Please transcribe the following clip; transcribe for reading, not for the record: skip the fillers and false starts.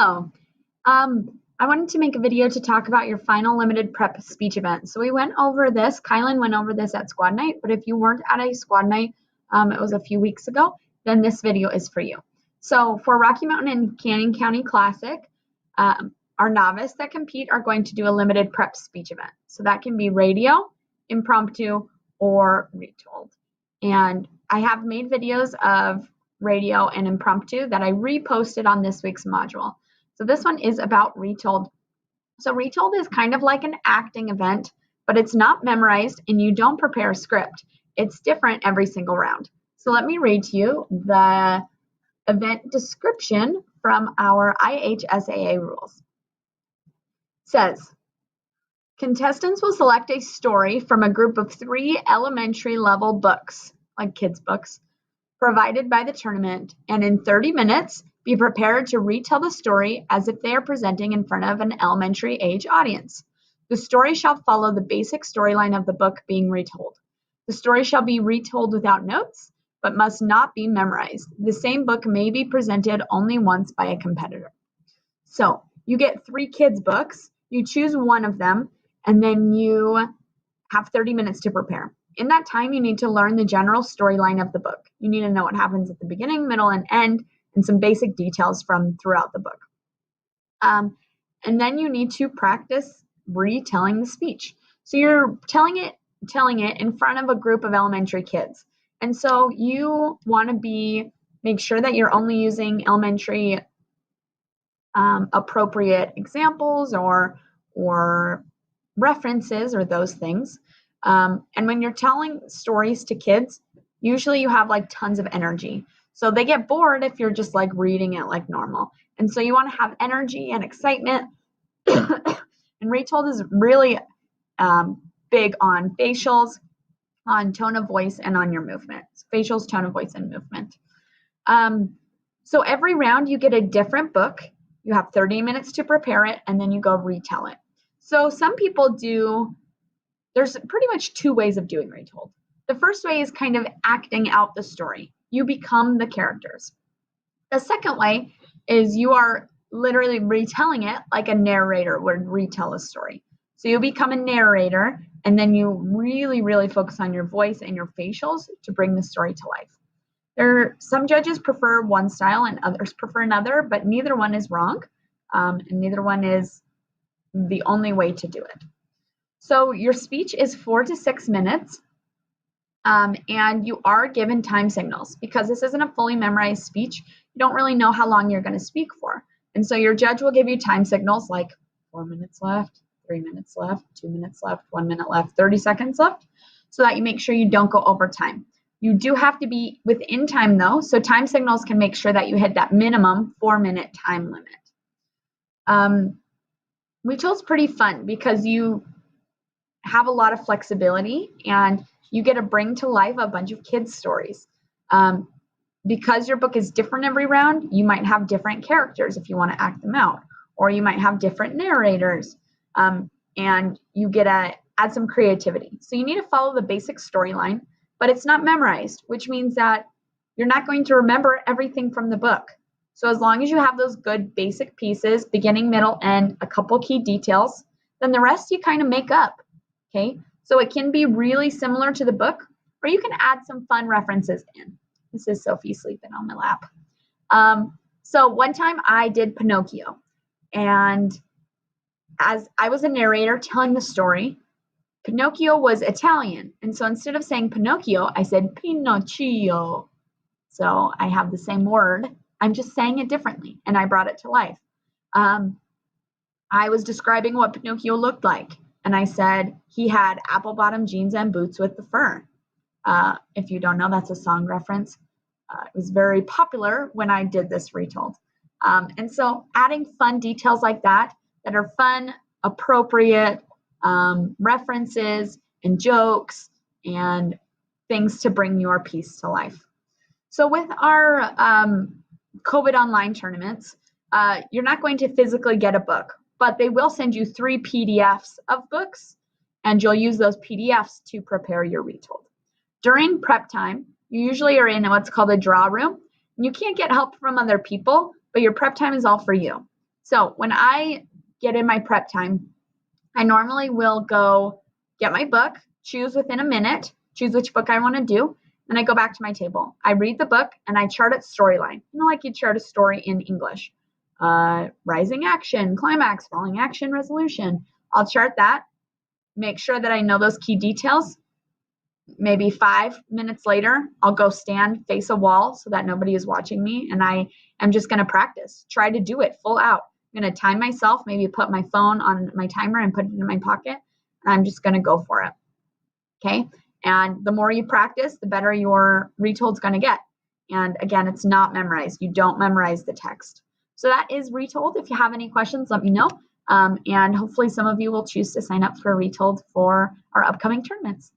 Hello. I wanted to make a video to talk about your final limited prep speech event. So we went over this, Kylan went over this at squad night, but if you weren't at a squad night, it was a few weeks ago, then this video is for you. So for Rocky Mountain and Canyon County Classic, our novice that compete are going to do a limited prep speech event. So that can be radio, impromptu, or retold. And I have made videos of radio and impromptu that I reposted on this week's module. So this one is about retold. So retold is kind of like an acting event, but it's not memorized and you don't prepare a script. It's different every single round. So let me read to you the event description from our IHSAA rules. It says, contestants will select a story from a group of 3 elementary level books, like kids' books, provided by the tournament, and in 30 minutes, be prepared to retell the story as if they are presenting in front of an elementary age audience. The story shall follow the basic storyline of the book being retold. The story shall be retold without notes, but must not be memorized. The same book may be presented only once by a competitor. So you get 3 kids' books, you choose one of them, and then you have 30 minutes to prepare. In that time, you need to learn the general storyline of the book. You need to know what happens at the beginning, middle, and end, and some basic details from throughout the book. And then you need to practice retelling the speech. So you're telling it in front of a group of elementary kids. And so you want to make sure that you're only using elementary appropriate examples or references or those things. And when you're telling stories to kids, usually you have like tons of energy. So they get bored if you're just like reading it like normal. And so you want to have energy and excitement. And Retold is really big on facials, on tone of voice, and on your movement. Facials, tone of voice, and movement. So every round you get a different book. You have 30 minutes to prepare it, and then you go retell it. So some people there's pretty much 2 ways of doing retold. The first way is kind of acting out the story. You become the characters. The second way is you are literally retelling it like a narrator would retell a story. So you become a narrator, and then you really, really focus on your voice and your facials to bring the story to life. Some judges prefer one style and others prefer another, but neither one is wrong, and neither one is the only way to do it. So your speech is 4 to 6 minutes, and you are given time signals. Because this isn't a fully memorized speech, you don't really know how long you're going to speak for. And so your judge will give you time signals like 4 minutes left, 3 minutes left, 2 minutes left, 1 minute left, 30 seconds left, so that you make sure you don't go over time. You do have to be within time though, so time signals can make sure that you hit that minimum 4-minute time limit. Retold's pretty fun because you have a lot of flexibility and you get to bring to life a bunch of kids' stories. Because your book is different every round, you might have different characters if you want to act them out, or you might have different narrators, and you get to add some creativity. So you need to follow the basic storyline, but it's not memorized, which means that you're not going to remember everything from the book. So as long as you have those good basic pieces, beginning, middle, end, a couple key details, then the rest you kind of make up, okay? So it can be really similar to the book, or you can add some fun references in. This is Sophie sleeping on my lap. So one time I did Pinocchio, and as I was a narrator telling the story, Pinocchio was Italian. And so instead of saying Pinocchio, I said Pinocchio. So I have the same word. I'm just saying it differently, and I brought it to life. I was describing what Pinocchio looked like, and I said he had apple-bottom jeans and boots with the fur. If you don't know, that's a song reference. It was very popular when I did this retold. And so adding fun details like that are fun, appropriate references and jokes and things to bring your piece to life. So with our COVID online tournaments, you're not going to physically get a book, but they will send you 3 PDFs of books, and you'll use those PDFs to prepare your retold. During prep time, you usually are in what's called a draw room. You can't get help from other people, but your prep time is all for you. So when I get in my prep time, I normally will go get my book, choose within a minute, choose which book I want to do, and I go back to my table. I read the book and I chart its storyline. Like you chart a story in English. Rising action, climax, falling action, resolution. I'll chart that, make sure that I know those key details. Maybe 5 minutes later, I'll go stand, face a wall so that nobody is watching me, and I am just going to practice. Try to do it full out. I'm going to time myself, maybe put my phone on my timer and put it in my pocket, and I'm just going to go for it. Okay? And the more you practice, the better your retold's going to get. And again, it's not memorized. You don't memorize the text. So that is Retold. If you have any questions, let me know. And hopefully some of you will choose to sign up for Retold for our upcoming tournaments.